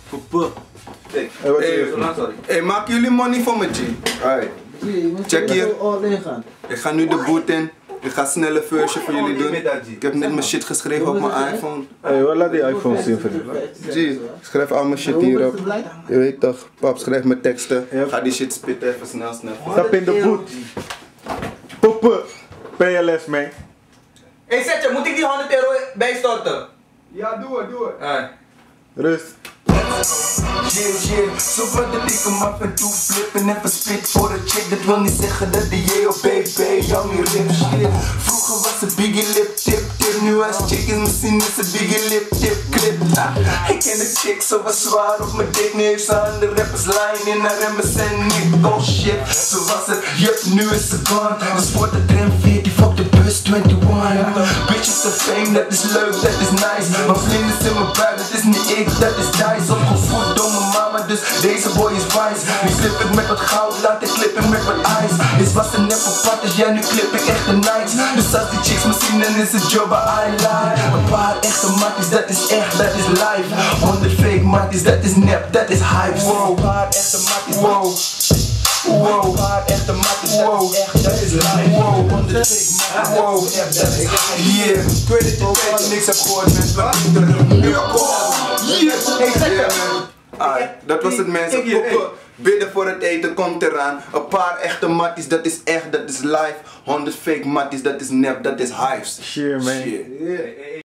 Popo. Hey, maken jullie money voor me, G? Alright. Check hier. Ik ga nu de boot in. Ik ga snel een versie voor jullie doen. Ik heb net mijn shit geschreven op mijn iPhone. Hey, wat laat die iPhone zien voor je? G, schrijf al mijn shit hierop. Je weet toch, pap, schrijf mijn teksten. Ga die shit spitten even snel. Stap in de boot. Poppen. PLS, man. Hey Setje, moet ik die 100 euro bijstorten? Ja, doe het. Rust. Zo wat dat ik hem af en toe flippen en verspit voor een chick. Dat wil niet zeggen dat de J.O.B.B. Young rip shit. Vroeger was het biggie lip tip tip. Nu als chick is misschien is het biggie lip tip clip. Ik ken de chick zo was zwaar op mijn dik. Nu heeft ze aan de rappers lijn in haar remmers en niet oh shit. Zo was het, yup, nu is ze gone. Dus voor de tram 14, fuck de bus 21. Bitches de fame, dat is leuk, dat is nice. Maar vlinders in mijn buik, dat is niet ik, dat is dice. Opgevoed door mijn mama, dus deze boy is wise. Nu clip ik met wat goud, laat ik clippen met wat ijs. Dit was een nep op pad, dus ja, nu clip ik echt een nights. Dus als die chicks me zien, dan is het job bij I lie. Een paar echte matties, dat is echt, dat is live. 100 fake matties, dat is nep, dat is hype. Wow, een paar echte matties, wow. Wow, een paar echte matties, dat is echt, dat is live. Wow, 100 fake matties, wow, echt, dat is yeah. Ik weet dat je niks hebt gehoord, mensen, wat ik Dat was het, mensen. Poppen. Bidden voor het eten komt eraan. Een paar echte matties, dat is echt, dat is live. 100 fake matties, dat is nep, dat is hives. Shit, man.